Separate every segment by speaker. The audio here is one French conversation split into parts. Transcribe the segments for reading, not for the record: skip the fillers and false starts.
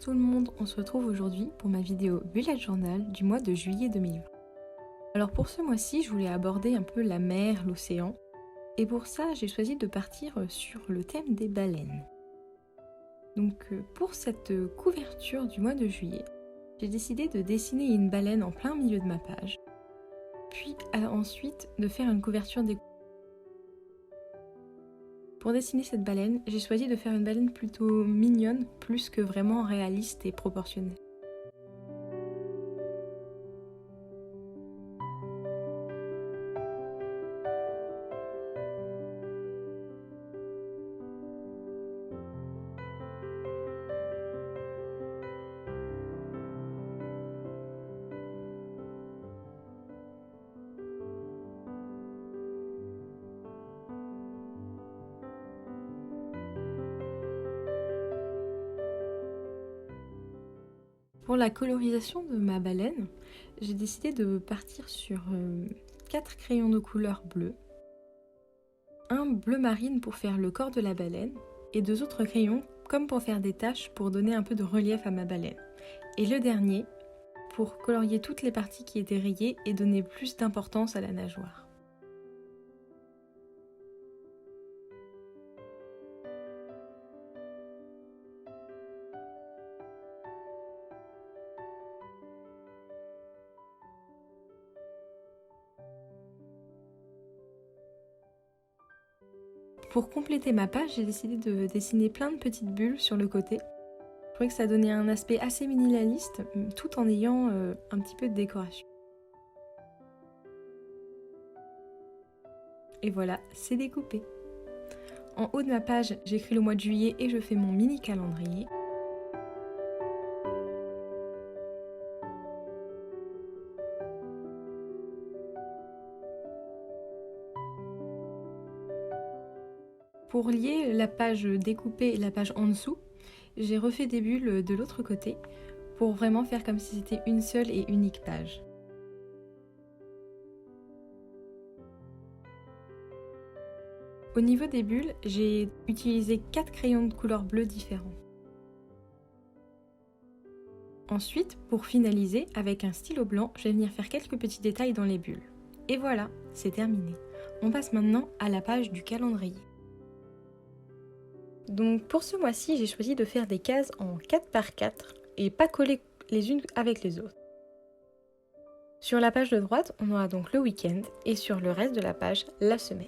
Speaker 1: tout le monde, on se retrouve aujourd'hui pour ma vidéo Bullet Journal du mois de juillet 2020. Alors pour ce mois-ci, je voulais aborder un peu la mer, l'océan, et pour ça j'ai choisi de partir sur le thème des baleines. Donc pour cette couverture du mois de juillet, j'ai décidé de dessiner une baleine en plein milieu de ma page, puis ensuite de faire une couverture des... Pour dessiner cette baleine, j'ai choisi de faire une baleine plutôt mignonne, plus que vraiment réaliste et proportionnelle. Pour la colorisation de ma baleine, j'ai décidé de partir sur 4 crayons de couleur bleue, un bleu marine pour faire le corps de la baleine et 2 autres crayons comme pour faire des taches pour donner un peu de relief à ma baleine. Et le dernier pour colorier toutes les parties qui étaient rayées et donner plus d'importance à la nageoire. Pour compléter ma page, j'ai décidé de dessiner plein de petites bulles sur le côté. Je trouvais que ça donnait un aspect assez minimaliste, tout en ayant un petit peu de décoration. Et voilà, c'est découpé. En haut de ma page, j'écris le mois de juillet et je fais mon mini calendrier. Pour lier la page découpée et la page en dessous, j'ai refait des bulles de l'autre côté pour vraiment faire comme si c'était une seule et unique page. Au niveau des bulles, j'ai utilisé 4 crayons de couleur bleue différents. Ensuite, pour finaliser, avec un stylo blanc, je vais venir faire quelques petits détails dans les bulles. Et voilà, c'est terminé. On passe maintenant à la page du calendrier. Donc pour ce mois-ci, j'ai choisi de faire des cases en 4 par 4 et pas coller les unes avec les autres. Sur la page de droite, on aura donc le week-end et sur le reste de la page, la semaine.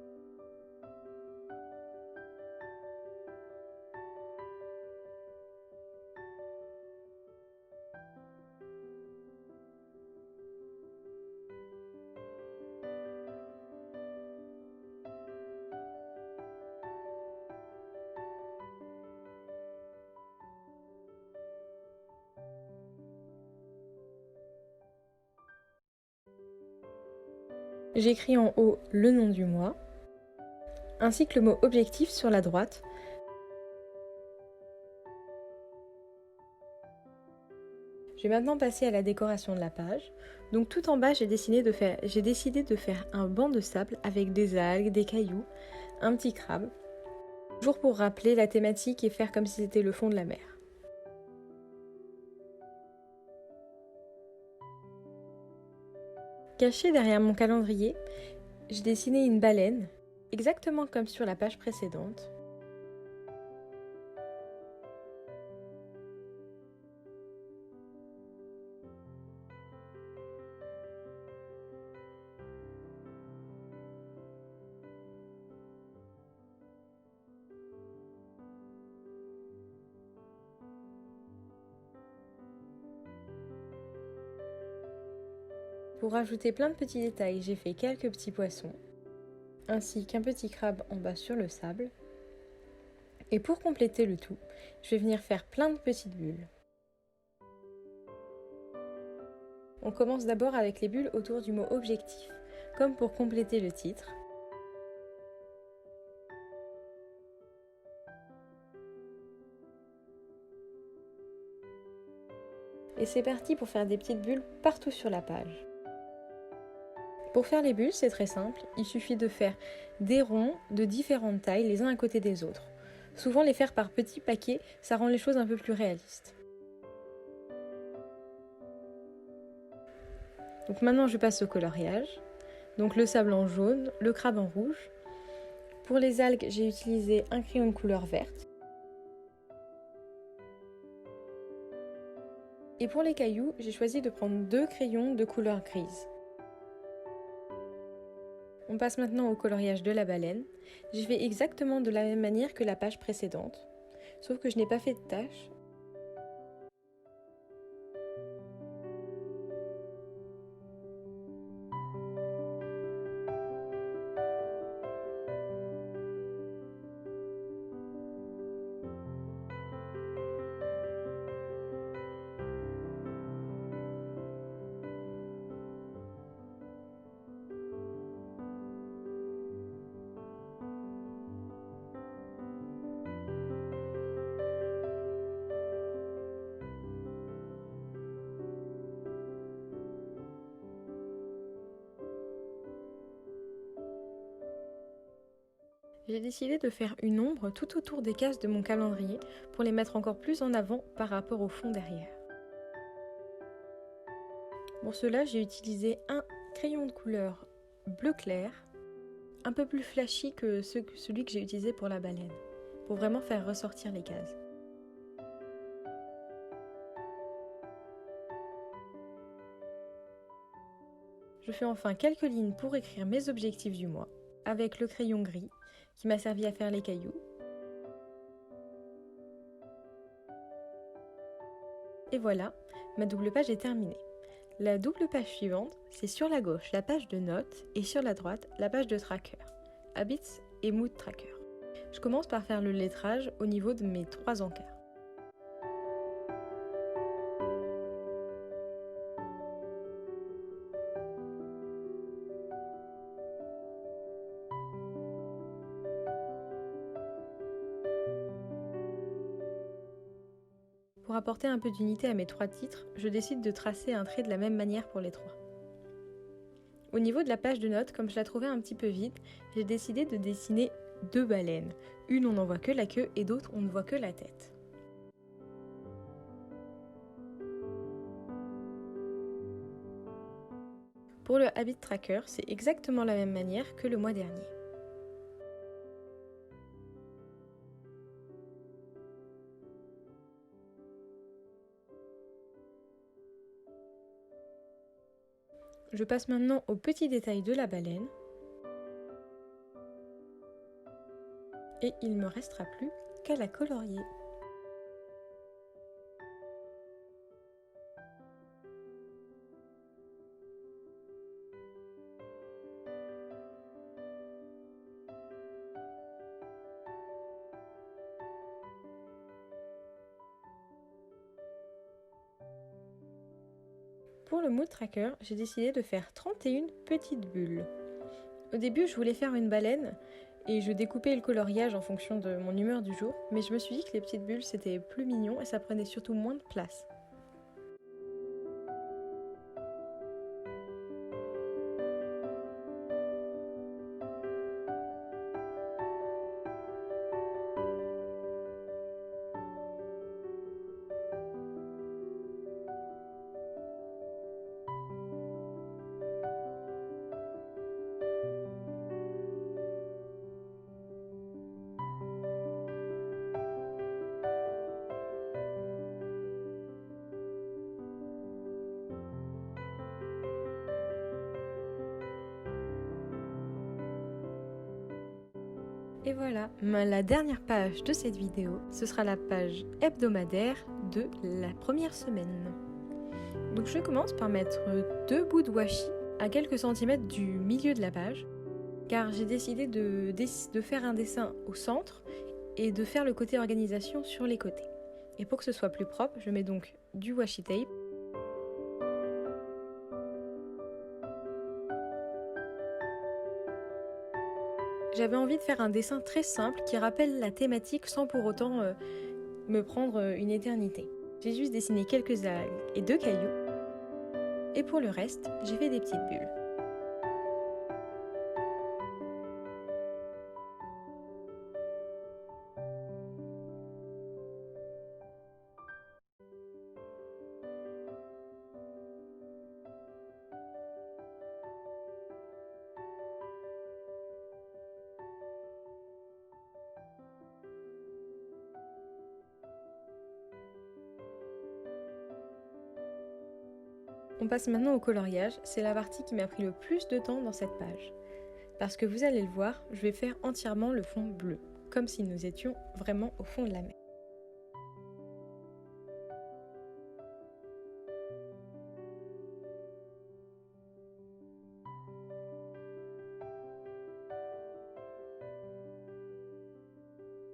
Speaker 1: J'écris en haut le nom du mois, ainsi que le mot objectif sur la droite. Je vais maintenant passer à la décoration de la page. Donc tout en bas, j'ai décidé de faire un banc de sable avec des algues, des cailloux, un petit crabe, toujours pour rappeler la thématique et faire comme si c'était le fond de la mer. Caché derrière mon calendrier, j'ai dessiné une baleine, exactement comme sur la page précédente. Pour rajouter plein de petits détails, j'ai fait quelques petits poissons, ainsi qu'un petit crabe en bas sur le sable. Et pour compléter le tout, je vais venir faire plein de petites bulles. On commence d'abord avec les bulles autour du mot objectif, comme pour compléter le titre. Et c'est parti pour faire des petites bulles partout sur la page. Pour faire les bulles, c'est très simple, il suffit de faire des ronds de différentes tailles les uns à côté des autres. Souvent les faire par petits paquets, ça rend les choses un peu plus réalistes. Donc maintenant je passe au coloriage. Donc le sable en jaune, le crabe en rouge. Pour les algues, j'ai utilisé un crayon de couleur verte. Et pour les cailloux, j'ai choisi de prendre 2 crayons de couleur grise. On passe maintenant au coloriage de la baleine. J'ai fait exactement de la même manière que la page précédente, sauf que je n'ai pas fait de taches. J'ai décidé de faire une ombre tout autour des cases de mon calendrier pour les mettre encore plus en avant par rapport au fond derrière. Pour cela, j'ai utilisé un crayon de couleur bleu clair, un peu plus flashy que celui que j'ai utilisé pour la baleine, pour vraiment faire ressortir les cases. Je fais enfin quelques lignes pour écrire mes objectifs du mois, avec le crayon gris qui m'a servi à faire les cailloux. Et voilà, ma double page est terminée. La double page suivante, c'est sur la gauche la page de notes et sur la droite la page de tracker, Habits et Mood Tracker. Je commence par faire le lettrage au niveau de mes 3 encarts. Pour apporter un peu d'unité à mes 3 titres, je décide de tracer un trait de la même manière pour les 3. Au niveau de la page de notes, comme je la trouvais un petit peu vide, j'ai décidé de dessiner 2 baleines. Une on n'en voit que la queue et d'autres on ne voit que la tête. Pour le Habit Tracker, c'est exactement la même manière que le mois dernier. Je passe maintenant aux petits détails de la baleine. Et il ne me restera plus qu'à la colorier. Pour le mood tracker, j'ai décidé de faire 31 petites bulles. Au début, je voulais faire une baleine et je découpais le coloriage en fonction de mon humeur du jour, mais je me suis dit que les petites bulles c'était plus mignon et ça prenait surtout moins de place. Et voilà, la dernière page de cette vidéo, ce sera la page hebdomadaire de la première semaine. Donc je commence par mettre 2 bouts de washi à quelques centimètres du milieu de la page, car j'ai décidé de faire un dessin au centre et de faire le côté organisation sur les côtés. Et pour que ce soit plus propre, je mets donc du washi tape. J'avais envie de faire un dessin très simple qui rappelle la thématique sans pour autant me prendre une éternité. J'ai juste dessiné quelques algues et 2 cailloux. Et pour le reste, j'ai fait des petites bulles. On passe maintenant au coloriage, c'est la partie qui m'a pris le plus de temps dans cette page. Parce que vous allez le voir, je vais faire entièrement le fond bleu, comme si nous étions vraiment au fond de la mer.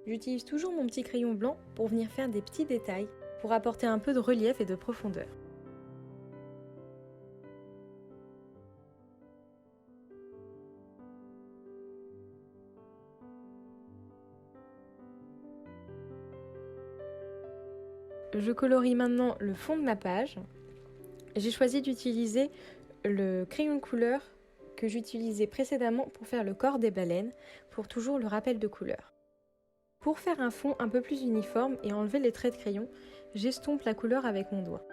Speaker 1: J'utilise toujours mon petit crayon blanc pour venir faire des petits détails, pour apporter un peu de relief et de profondeur. Je colorie maintenant le fond de ma page. J'ai choisi d'utiliser le crayon de couleur que j'utilisais précédemment pour faire le corps des baleines, pour toujours le rappel de couleur. Pour faire un fond un peu plus uniforme et enlever les traits de crayon, j'estompe la couleur avec mon doigt.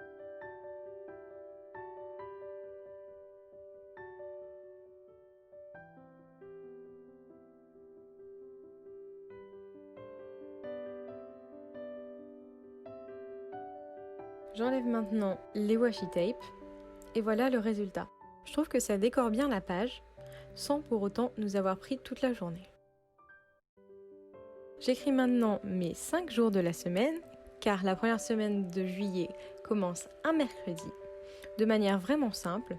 Speaker 1: J'enlève maintenant les washi tape et voilà le résultat. Je trouve que ça décore bien la page sans pour autant nous avoir pris toute la journée. J'écris maintenant mes 5 jours de la semaine car la première semaine de juillet commence un mercredi de manière vraiment simple.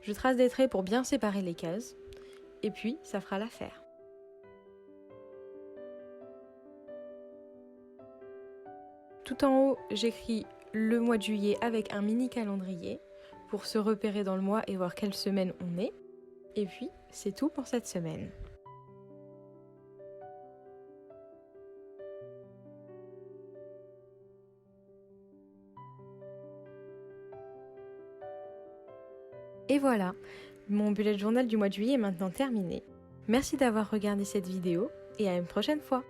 Speaker 1: Je trace des traits pour bien séparer les cases et puis ça fera l'affaire. Tout en haut, j'écris le mois de juillet avec un mini calendrier pour se repérer dans le mois et voir quelle semaine on est. Et puis, c'est tout pour cette semaine. Et voilà, mon bullet journal du mois de juillet est maintenant terminé. Merci d'avoir regardé cette vidéo et à une prochaine fois.